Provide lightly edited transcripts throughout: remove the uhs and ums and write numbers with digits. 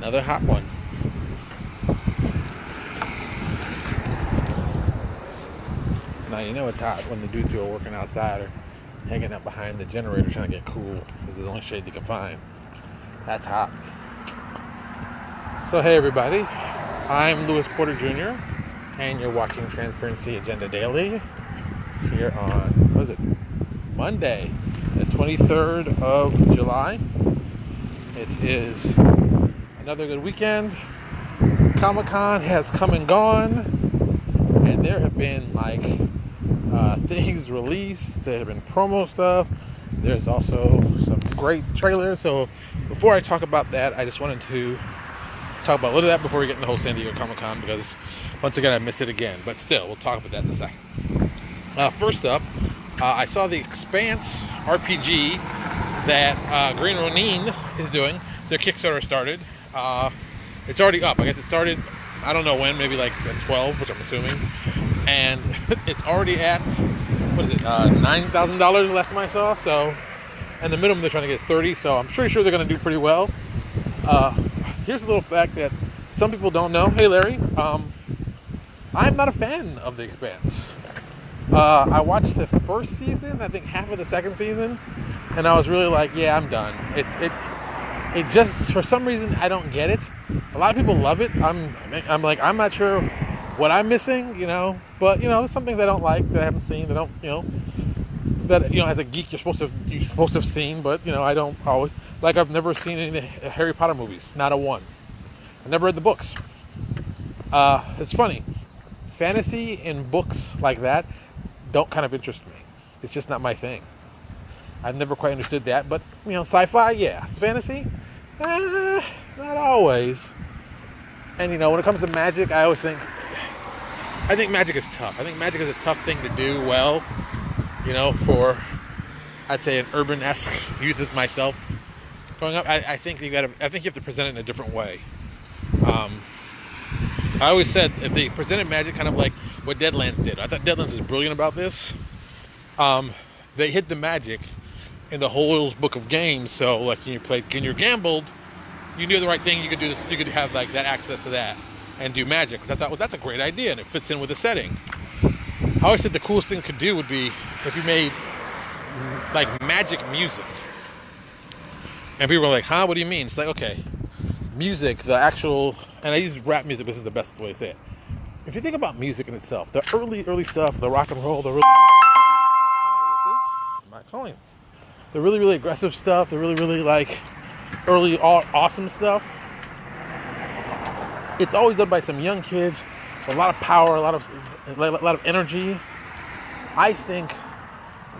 Another hot one. Now you know it's hot when the dudes who are working outside are hanging out behind the generator trying to get cool because it's the only shade they can find. That's hot. So hey everybody, I'm Louis Porter Jr. and you're watching Transparency Agenda Daily here on, what is it, Monday, the 23rd of July. It is another good weekend. Comic-Con has come and gone, and there have been things released. There have been promo stuff. There's also some great trailers. So before I talk about that, I just wanted to talk about a little of that before we get into the whole San Diego Comic-Con, because once again I missed it again. But still, we'll talk about that in a second. First up, I saw the Expanse RPG that Green Ronin is doing. Their Kickstarter started. It's already up. I guess it started, I don't know when, maybe like at 12, which I'm assuming. And it's already at, $9,000 last time I saw. So, and the minimum they're trying to get is 30. So I'm pretty sure they're going to do pretty well. Here's a little fact that some people don't know. Hey Larry, I'm not a fan of The Expanse. I watched the first season, I think half of the second season, and I was really like, yeah, I'm done. It just, for some reason, I don't get it. A lot of people love it. I'm not sure what I'm missing, but there's some things I don't like that I haven't seen, that as a geek you're supposed to have seen, but I don't always. Like, I've never seen any of the Harry Potter movies, not a one. I never read the books. It's funny, fantasy and books like that don't kind of interest me. It's just not my thing. I've never quite understood that, but sci-fi, yeah. Fantasy, not always. And when it comes to magic, I think magic is tough. I think magic is a tough thing to do well, for, I'd say, an urban-esque youth as myself growing up. I think you have to present it in a different way. I always said if they presented magic kind of like what Deadlands did. I thought Deadlands was brilliant about this. They hid the magic in the whole book of games. So like when you played and you gambled, you knew the right thing. You could do this. You could have like that access to that and do magic. I thought, well, that's a great idea, and it fits in with the setting. I always said the coolest thing could do would be if you made like magic music. And people were like, huh? What do you mean? It's like, okay, music, the actual, and I use rap music, this is the best way to say it. If you think about music in itself, the early stuff, the rock and roll, the really, really aggressive stuff, the really like early awesome stuff, it's always done by some young kids with a lot of power, a lot of energy. I think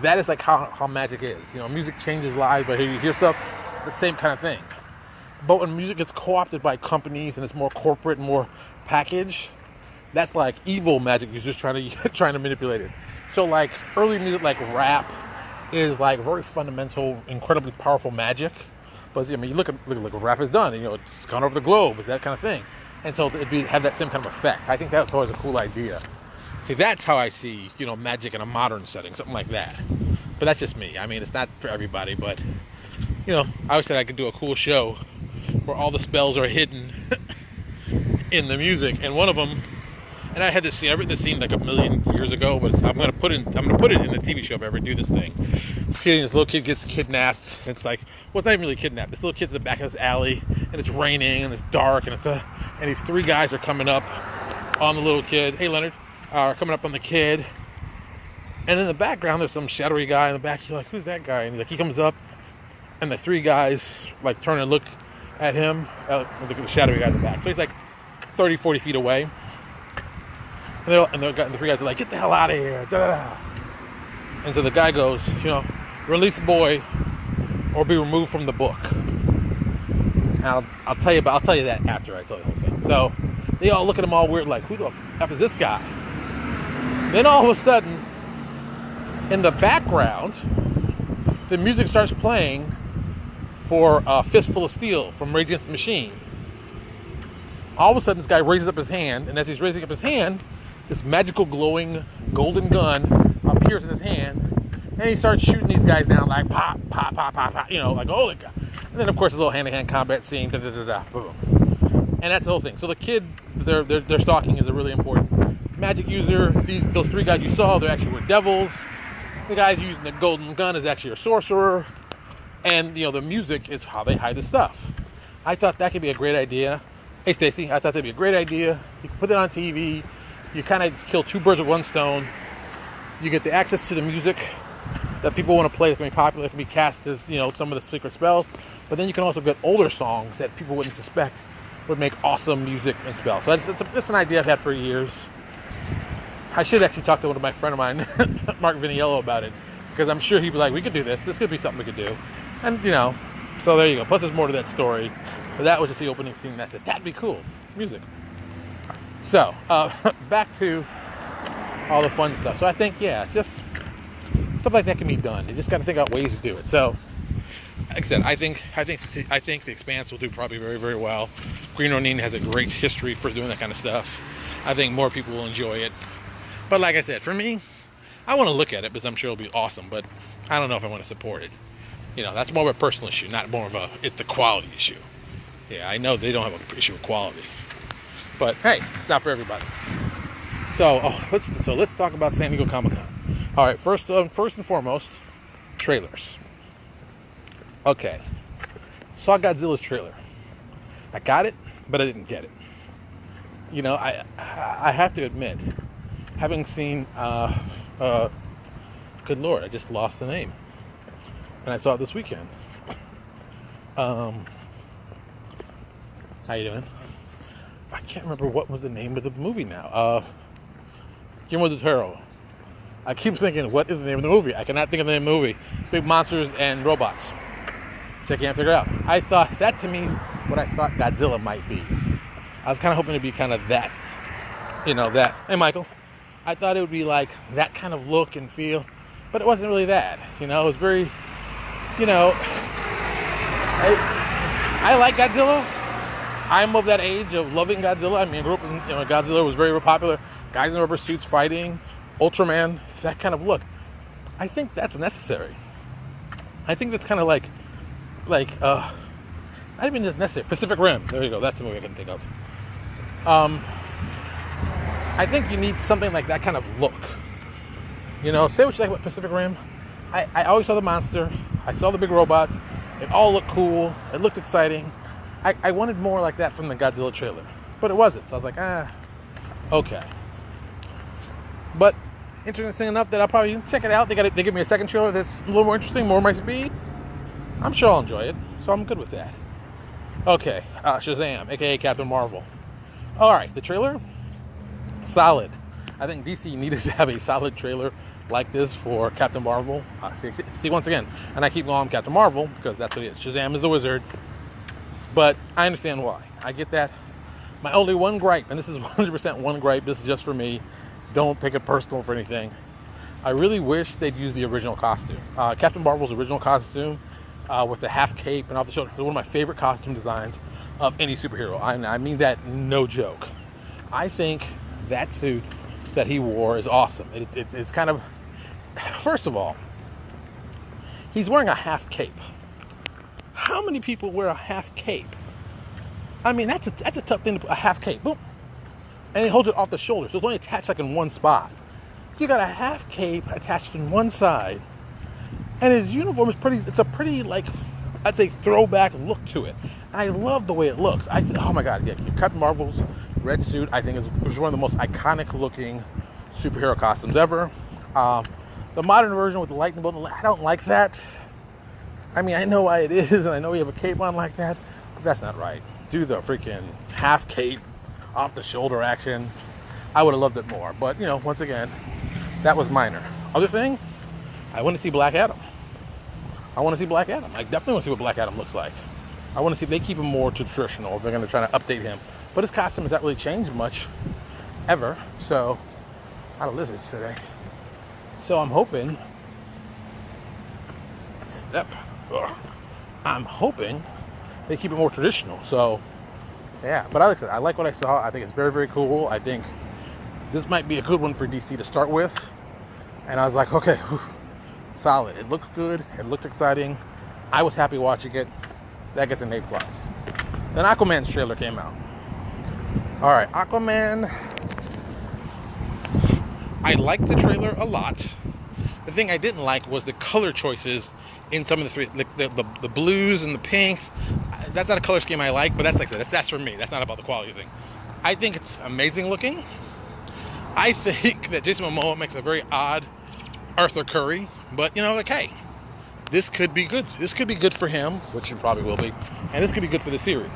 that is like how magic is. Music changes lives, but you hear stuff, it's the same kind of thing. But when music gets co-opted by companies and it's more corporate and more packaged, that's like evil magic. You're just trying to manipulate it. So like early music, like rap, is like very fundamental, incredibly powerful magic. But you look at what rap has done. It's gone over the globe. It's that kind of thing. And so it'd have that same kind of effect. I think that's always a cool idea. See, that's how I see magic in a modern setting, something like that. But that's just me. I mean, it's not for everybody. But I always said I could do a cool show where all the spells are hidden in the music, and one of them, and I had this scene. I've written this scene like a million years ago, but I'm gonna put it in the TV show if I ever do this thing. This little kid gets kidnapped, and it's like, well, it's not even really kidnapped. This little kid's in the back of this alley, and it's raining, and it's dark, and and these three guys are coming up on the little kid. Hey, Leonard, are coming up on the kid, and in the background there's some shadowy guy in the back. You're like, who's that guy? And he comes up, and the three guys like turn and look at him, look at the shadowy guy in the back. So he's like 30, 40 feet away. And the three guys are like, get the hell out of here. Da-da-da. And so the guy goes, release the boy or be removed from the book. And I'll tell you that after I tell you the whole thing. So they all look at him all weird, like, who the F is this guy? Then all of a sudden, in the background, the music starts playing for Fistful of Steel from Rage Against the Machine. All of a sudden, this guy raises up his hand, and as he's raising up his hand, this magical glowing golden gun appears in his hand, and he starts shooting these guys down like pop, pop, pop, pop, pop, like, holy God. And then, of course, a little hand-to-hand combat scene, da-da-da-da, boom. And that's the whole thing. So the kid they're stalking is a really important magic user. Those 3 guys you saw, they actually were devils. The guys using the golden gun is actually a sorcerer. And, the music is how they hide the stuff. I thought that could be a great idea. Hey, Stacy, I thought that'd be a great idea. You can put it on TV. You kind of kill 2 birds with 1 stone. You get the access to the music that people want to play. It's going to be popular. It can be cast as, some of the secret spells. But then you can also get older songs that people wouldn't suspect would make awesome music and spells. So that's an idea I've had for years. I should actually talk to one of my friend of mine, Mark Viniello, about it. Because I'm sure he'd be like, we could do this. This could be something we could do. And, so there you go. Plus there's more to that story. But that was just the opening scene. That's it. That'd be cool. Music. So, back to all the fun stuff. So I think, just stuff like that can be done. You just got to think out ways to do it. So, like I said, I think The Expanse will do probably very, very well. Green Ronin has a great history for doing that kind of stuff. I think more people will enjoy it. But like I said, for me, I want to look at it because I'm sure it'll be awesome. But I don't know if I want to support it. That's more of a personal issue, not more of it's a quality issue. Yeah, I know they don't have an issue with quality. But hey, it's not for everybody. So let's talk about San Diego Comic-Con. All right, first and foremost, trailers. Okay, saw Godzilla's trailer. I got it, but I didn't get it. I have to admit, having seen, good Lord, I just lost the name. And I saw it this weekend. How you doing? I can't remember what was the name of the movie now. Guillermo del Toro. I keep thinking, what is the name of the movie? I cannot think of the name of the movie. Big monsters and robots. Which I can't figure out. I thought, that to me, what I thought Godzilla might be. I was kind of hoping to be kind of that. That. Hey, Michael. I thought it would be like that kind of look and feel. But it wasn't really that. It was very, I like Godzilla. I'm of that age of loving Godzilla. I mean, I grew up in, Godzilla was very, very popular. Guys in rubber suits fighting, Ultraman, that kind of look. I think that's necessary. I think that's kind of like, not even just necessary. Pacific Rim. There you go. That's the movie I can think of. I think you need something like that kind of look. Say what you like about Pacific Rim. I always saw the monster. I saw the big robots. It all looked cool. It looked exciting. I wanted more like that from the Godzilla trailer. But it wasn't. So I was like, okay. But interesting enough that I'll probably check it out. They give me a second trailer that's a little more interesting, more my speed. I'm sure I'll enjoy it. So I'm good with that. Okay. Shazam, a.k.a. Captain Marvel. Alright, the trailer? Solid. I think DC needed to have a solid trailer like this for Captain Marvel. See, once again, and I keep calling him Captain Marvel because that's what he is. Shazam is the wizard. But I understand why. I get that. My only one gripe, and this is 100% one gripe, this is just for me. Don't take it personal for anything. I really wish they'd use the original costume. Captain Marvel's original costume with the half cape and off the shoulder is one of my favorite costume designs of any superhero. I mean that no joke. I think that suit that he wore is awesome. It's kind of, first of all, he's wearing a half cape. How many people wear a half cape? I mean, that's a tough thing to put, a half cape. Boom. And he holds it off the shoulder, so it's only attached like in one spot. You got a half cape attached in one side, and his uniform is it's a pretty, like, I'd say throwback look to it. And I love the way it looks. Oh my God, yeah, Captain Marvel's red suit, I think, is one of the most iconic looking superhero costumes ever. The modern version with the lightning bolt, I don't like that. I mean, I know why it is, and I know you have a cape on like that, but that's not right. Do the freaking half cape, off the shoulder action. I would have loved it more, but once again, that was minor. Other thing, I want to see Black Adam. I definitely want to see what Black Adam looks like. I want to see if they keep him more traditional, if they're going to try to update him. But his costume has not really changed much, ever. So, a lot of lizards today. So I'm hoping, I'm hoping they keep it more traditional. So, yeah. But like I said, I like what I saw. I think it's very, very cool. I think this might be a good one for DC to start with. And I was like, okay, solid. It looks good. It looked exciting. I was happy watching it. That gets an A+. Then Aquaman's trailer came out. All right, Aquaman. I liked the trailer a lot. The thing I didn't like was the color choices in some of the three, the blues and the pinks. That's not a color scheme I like, but that's like I said, that's for me. That's not about the quality thing. I think it's amazing looking. I think that Jason Momoa makes a very odd Arthur Curry, but you know, like, hey, this could be good. This could be good for him, which it probably will be, and this could be good for the series.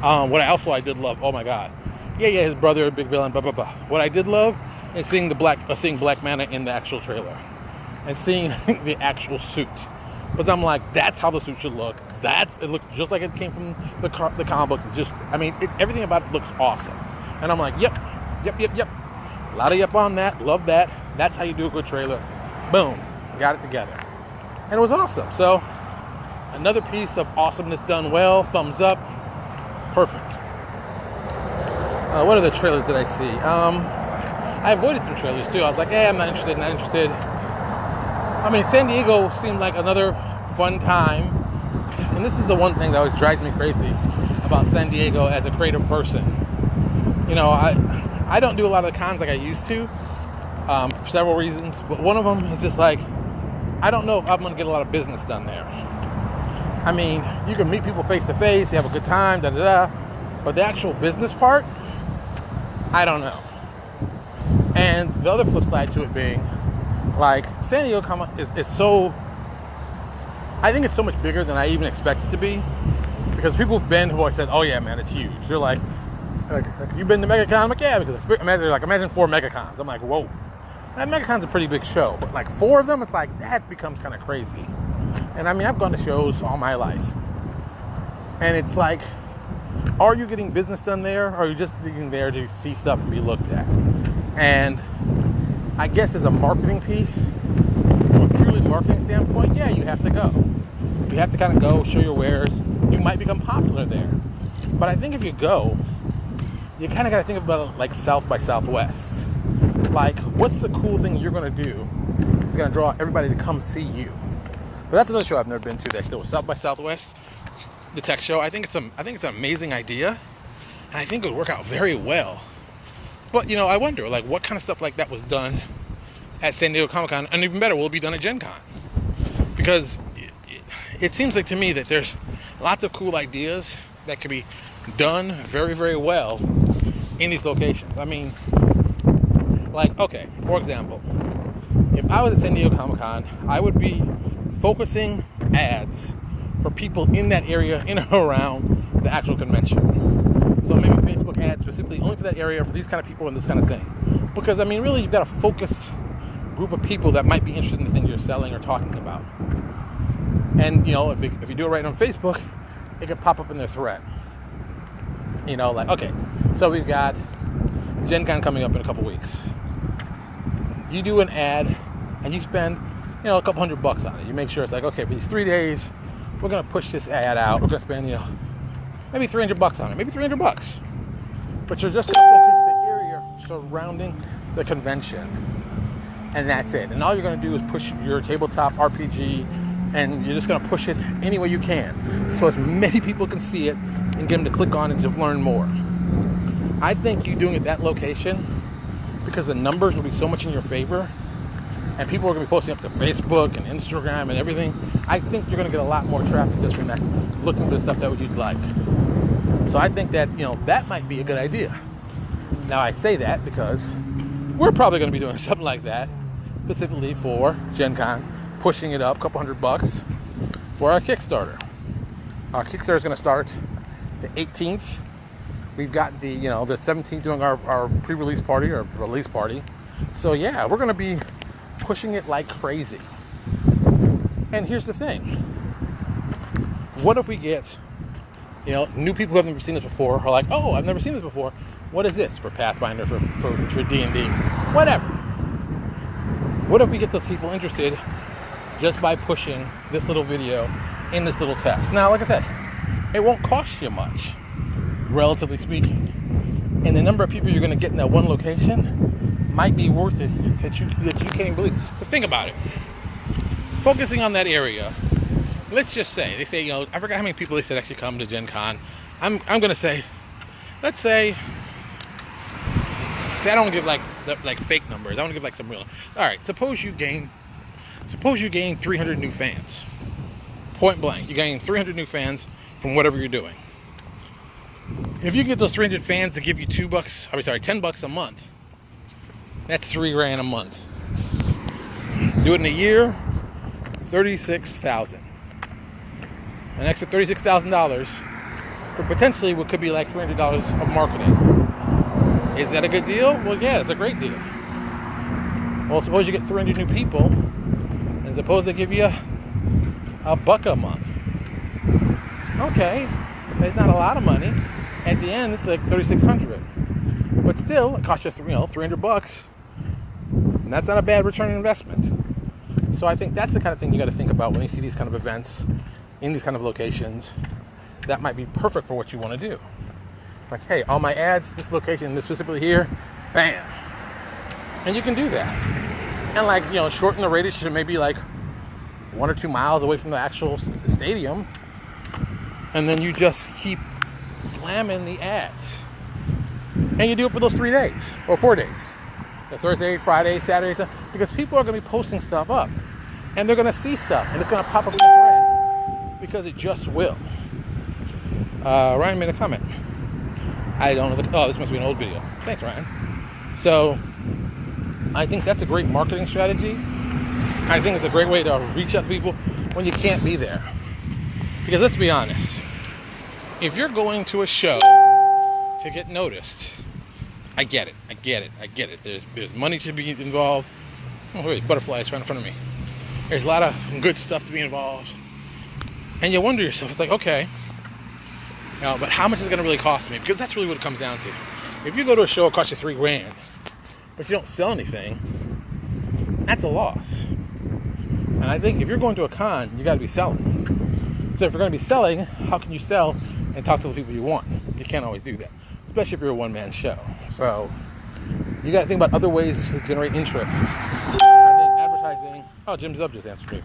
What I did love, oh my god, yeah, his brother, big villain, blah blah blah. What I did love is seeing Black Manta in the actual trailer, and seeing the actual suit. But I'm like, that's how the suit should look. It looks just like it came from the comic books. It's just, I mean, everything about it looks awesome. And I'm like, yep. A lot of yep on that. Love that. That's how you do a good trailer. Boom, got it together, and it was awesome. So another piece of awesomeness done well. Thumbs up. Perfect. What other trailers did I see? I avoided some trailers too. I was like, I'm not interested. I mean, San Diego seemed like another fun time. And this is the one thing that always drives me crazy about San Diego as a creative person. You know, I don't do a lot of the cons like I used to, for several reasons. But one of them is just like, I don't know if I'm going to get a lot of business done there. I mean, you can meet people face to face, you have a good time, but the actual business part, I don't know. And the other flip side to it being, like, San Diego is so, I think it's so much bigger than I even expect it to be, because people who've been, who always said, oh yeah, man, it's huge. They're like you've been to MegaCon? I'm like, yeah, because imagine 4 MegaCons. I'm like, whoa. And MegaCon's a pretty big show, but like 4 of them, it's like, that becomes kind of crazy. And I mean, I've gone to shows all my life, and it's like, are you getting business done there, or are you just being there to see stuff and be looked at? And I guess as a marketing piece, from a purely marketing standpoint, yeah, you have to go. You have to kind of go, show your wares. You might become popular there. But I think if you go, you kind of got to think about it like South by Southwest. Like, what's the cool thing you're going to do that's going to draw everybody to come see you? But that's another show I've never been to that still was South by Southwest, the tech show. I think it's an amazing idea, and I think it would work out very well. But, you know, I wonder, like, what kind of stuff like that was done at San Diego Comic-Con, and even better, will it be done at Gen Con? Because it seems like to me that there's lots of cool ideas that could be done very, very well in these locations. I mean, like, okay, for example, if I was at San Diego Comic-Con, I would be focusing ads for people in that area, in and around the actual convention. So maybe Facebook ads specifically only for that area, for these kind of people and this kind of thing. Because, I mean, really, you've got a focused group of people that might be interested in the thing you're selling or talking about. And, you know, if you do it right on Facebook, it could pop up in their thread. You know, like, okay, so we've got Gen Con coming up in a couple weeks. You do an ad, and you spend, you know, a couple $100 on it. You make sure it's like, okay, for these 3 days, we're going to push this ad out. We're going to spend, you know, maybe $300 on it, maybe $300. But you're just going to focus the area surrounding the convention, and that's it. And all you're going to do is push your tabletop RPG, and you're just going to push it any way you can, so as many people can see it and get them to click on it to learn more. I think you doing it at that location, because the numbers will be so much in your favor, and people are going to be posting up to Facebook and Instagram and everything. I think you're going to get a lot more traffic just from that, looking for the stuff that you'd like. So I think that, you know, that might be a good idea. Now, I say that because we're probably going to be doing something like that, specifically for Gen Con, pushing it up a couple $100 for our Kickstarter. Our Kickstarter is going to start the 18th. We've got the 17th doing our pre-release party or release party. So yeah, we're going to be pushing it like crazy. And here's the thing. What if we get, you know, new people who have never seen this before are like, oh, I've never seen this before. What is this for Pathfinder, for D&D, whatever. What if we get those people interested just by pushing this little video in this little test? Now, like I said, it won't cost you much, relatively speaking. And the number of people you're going to get in that one location might be worth it that you can't believe. But think about it. Focusing on that area, let's just say, they say, you know, I forgot how many people they said actually come to Gen Con. I'm going to say let's say I don't give like fake numbers. I want to give like some real. All right, suppose you gain 300 new fans. Point blank, you gain 300 new fans from whatever you're doing. If you get those 300 fans to give you $10 a month, that's $3,000 a month. Do it in a year, $36,000. An extra $36,000 for potentially what could be like $300 of marketing. Is that a good deal? Well, yeah, it's a great deal. Well, suppose you get 300 new people, and suppose they give you $1 a month. Okay, it's not a lot of money. At the end, it's like $3,600. But still, it costs you $300. And that's not a bad return on investment. So I think that's the kind of thing you got to think about when you see these kind of events in these kind of locations. That might be perfect for what you want to do. Like, hey, all my ads, this location, this specifically here, bam. And you can do that. And like, shorten the radius to maybe like 1 or 2 miles away from the actual stadium. And then you just keep slamming the ads. And you do it for those 3 days or 4 days. The Thursday, Friday, Saturday, because people are going to be posting stuff up. And they're going to see stuff. And it's going to pop up in the thread. Because it just will. Ryan made a comment. I don't know. Oh, this must be an old video. Thanks, Ryan. So, I think that's a great marketing strategy. I think it's a great way to reach out to people when you can't be there. Because let's be honest. If you're going to a show to get noticed, I get it. There's money to be involved. Oh, wait, butterflies right in front of me. There's a lot of good stuff to be involved. And you wonder yourself, it's like, okay, but how much is it going to really cost me? Because that's really what it comes down to. If you go to a show, it costs you $3,000, but you don't sell anything, that's a loss. And I think if you're going to a con, you got to be selling. So if you're going to be selling, how can you sell and talk to the people you want? You can't always do that, especially if you're a one-man show. So you got to think about other ways to generate interest. I think advertising. Oh, Jim Zub just answered me.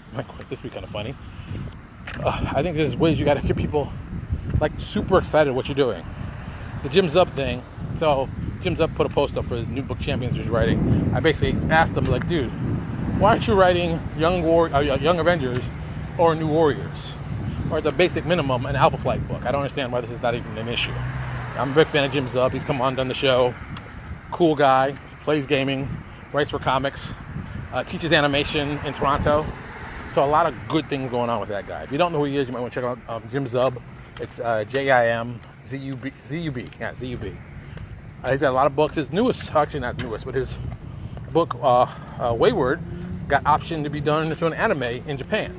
This would be kind of funny. I think there's ways you got to get people like super excited what you're doing. The Jim Zub thing. So Jim Zub put a post up for the new book Champions he's writing. I basically asked him, like, dude, why aren't you writing Young Avengers or New Warriors? Or the basic minimum, an Alpha Flight book. I don't understand why this is not even an issue. I'm a big fan of Jim Zub. He's come on, done the show. Cool guy. Plays gaming. Writes for comics. Teaches animation in Toronto. So a lot of good things going on with that guy. If you don't know who he is, you might want to check out Jim Zub. It's Jimzub. Yeah, Z-U-B. He's got a lot of books. His newest, actually not newest, but his book, Wayward, got optioned to be done into an anime in Japan.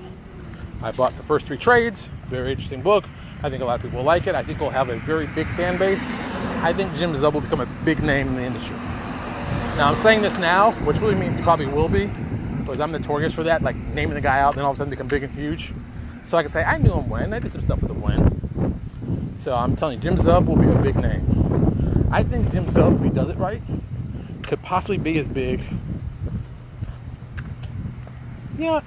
I bought the first 3 trades. Very interesting book. I think a lot of people will like it. I think we'll have a very big fan base. I think Jim Zub will become a big name in the industry. Now, I'm saying this now, which really means he probably will be, because I'm notorious for that, like naming the guy out and then all of a sudden become big and huge. So I can say, I knew him when. I did some stuff with him when. So I'm telling you, Jim Zub will be a big name. I think Jim Zub, if he does it right, could possibly be as big. You know,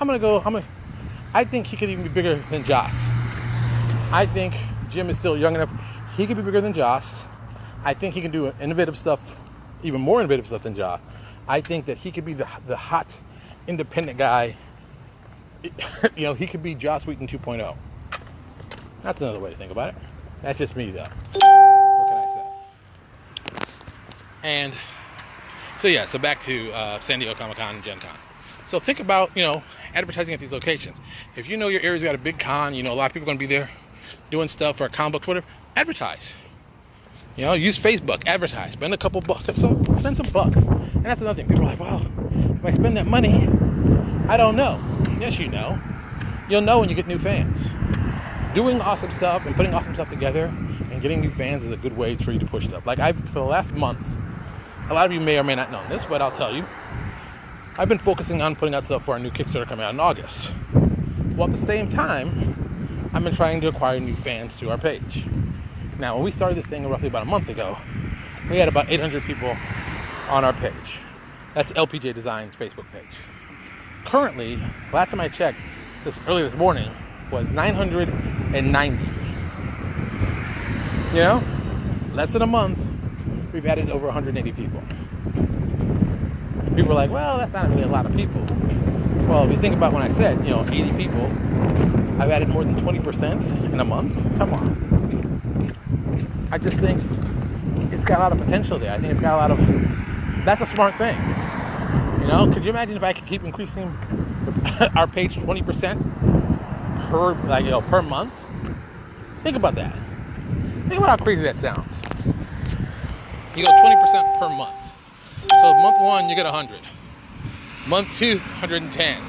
I think he could even be bigger than Joss. I think Jim is still young enough. He could be bigger than Joss. I think he can do innovative stuff, even more innovative stuff than Joss. I think that he could be the hot, independent guy. You know, he could be Joss Wheaton 2.0. That's another way to think about it. That's just me, though. What can I say? And so back to San Diego Comic-Con and Gen Con. So think about, advertising at these locations. If you know your area's got a big con, a lot of people are going to be there doing stuff for a comic book, whatever, advertise. Use Facebook, advertise, spend a couple bucks, spend some bucks. And that's another thing. People are like, well, if I spend that money, I don't know. Yes, you know. You'll know when you get new fans. Doing awesome stuff and putting awesome stuff together and getting new fans is a good way for you to push stuff. Like for the last month, a lot of you may or may not know this, but I'll tell you, I've been focusing on putting out stuff for our new Kickstarter coming out in August. Well, at the same time, I've been trying to acquire new fans to our page. Now, when we started this thing roughly about a month ago, we had about 800 people on our page. That's LPJ Design's Facebook page. Currently, last time I checked, early this morning, was 990. less than a month, we've added over 180 people. People are like, well, that's not really a lot of people. Well, if you think about when I said, 80 people, I've added more than 20% in a month. Come on. I just think it's got a lot of potential there. I think it's got a lot of, that's a smart thing. Could you imagine if I could keep increasing our page 20% per month? Think about that. Think about how crazy that sounds. You go 20% per month. So month 1, you get 100. Month 2, 110.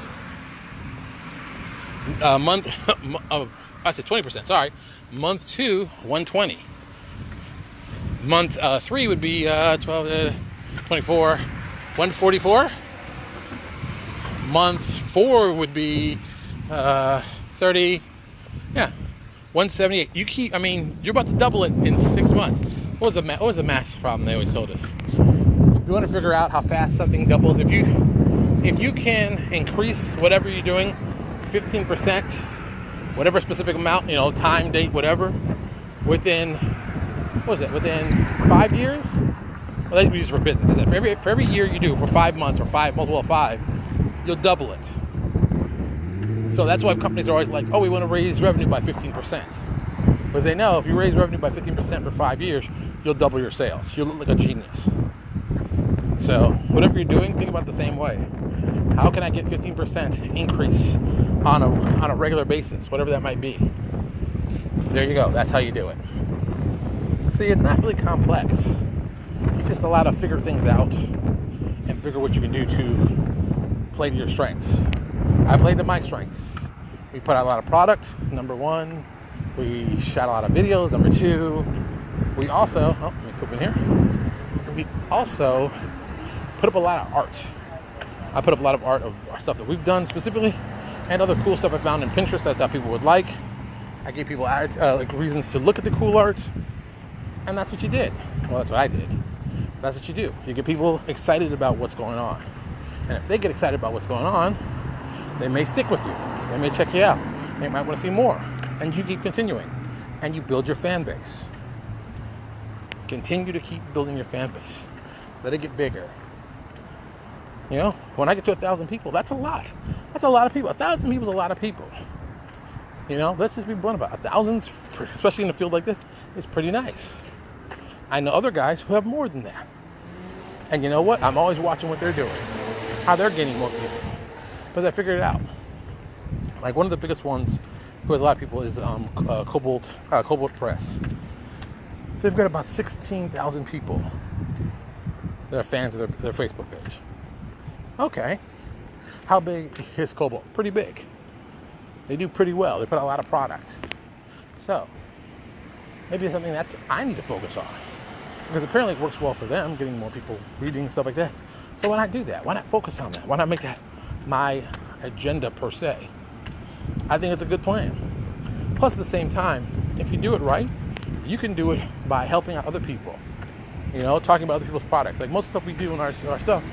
I said 20%, sorry. Month 2, 120. Month 3 would be 12, 24, 144. Month 4 would be 30, 178. You're about to double it in 6 months. What was the math problem they always told us? You want to figure out how fast something doubles. If you can increase whatever you're doing 15%, whatever specific amount, time, date, whatever, within 5 years? Well, that's used for business. For every year you do, for 5 months or 5, you'll double it. So that's why companies are always like, we want to raise revenue by 15%. Because they know if you raise revenue by 15% for 5 years, you'll double your sales. You'll look like a genius. So whatever you're doing, think about it the same way. How can I get 15% increase on a regular basis, whatever that might be? There you go. That's how you do it. See, it's not really complex. It's just a lot of figure things out and figure what you can do to play to your strengths. I played to my strengths. We put out a lot of product, number 1. We shot a lot of videos, number 2. We also, let me clip in here. We also put up a lot of art. I put up a lot of art of stuff that we've done specifically, and other cool stuff I found in Pinterest that I thought people would like. I gave people reasons to look at the cool art, and that's what you did. Well, that's what I did. That's what you do. You get people excited about what's going on, and if they get excited about what's going on, they may stick with you. They may check you out. They might want to see more, and you keep continuing, and you build your fan base. Continue to keep building your fan base. Let it get bigger. When I get to 1,000 people, that's a lot. That's a lot of people. 1,000 people is a lot of people. Let's just be blunt about it. 1,000, especially in a field like this, is pretty nice. I know other guys who have more than that. And you know what? I'm always watching what they're doing, how they're gaining more people. But I figured it out. Like one of the biggest ones who has a lot of people is Cobalt Press. They've got about 16,000 people that are fans of their Facebook page. Okay. How big is Cobalt? Pretty big. They do pretty well. They put out a lot of product. So, maybe it's something that I need to focus on. Because apparently it works well for them, getting more people reading, stuff like that. So why not do that? Why not focus on that? Why not make that my agenda per se? I think it's a good plan. Plus, at the same time, if you do it right, you can do it by helping out other people. Talking about other people's products. Like most stuff we do in our stuff,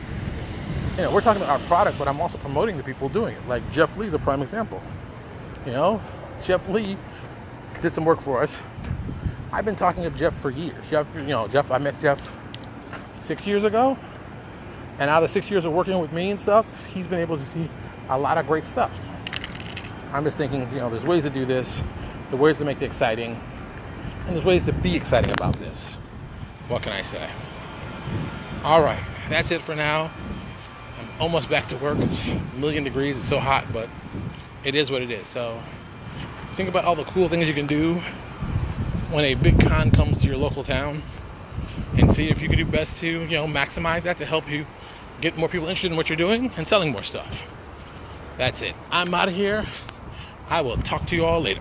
we're talking about our product, but I'm also promoting the people doing it. Like Jeff Lee's a prime example. Jeff Lee did some work for us. I've been talking to Jeff for years. Jeff, I met Jeff 6 years ago. And out of the 6 years of working with me and stuff, he's been able to see a lot of great stuff. I'm just thinking, there's ways to do this, there's ways to make it exciting, and there's ways to be exciting about this. What can I say? All right, that's it for now. I'm almost back to work. It's a million degrees. It's so hot, but it is what it is. So think about all the cool things you can do when a big con comes to your local town, and see if you can do best to, maximize that to help you get more people interested in what you're doing and selling more stuff. That's it. I'm out of here. I will talk to you all later.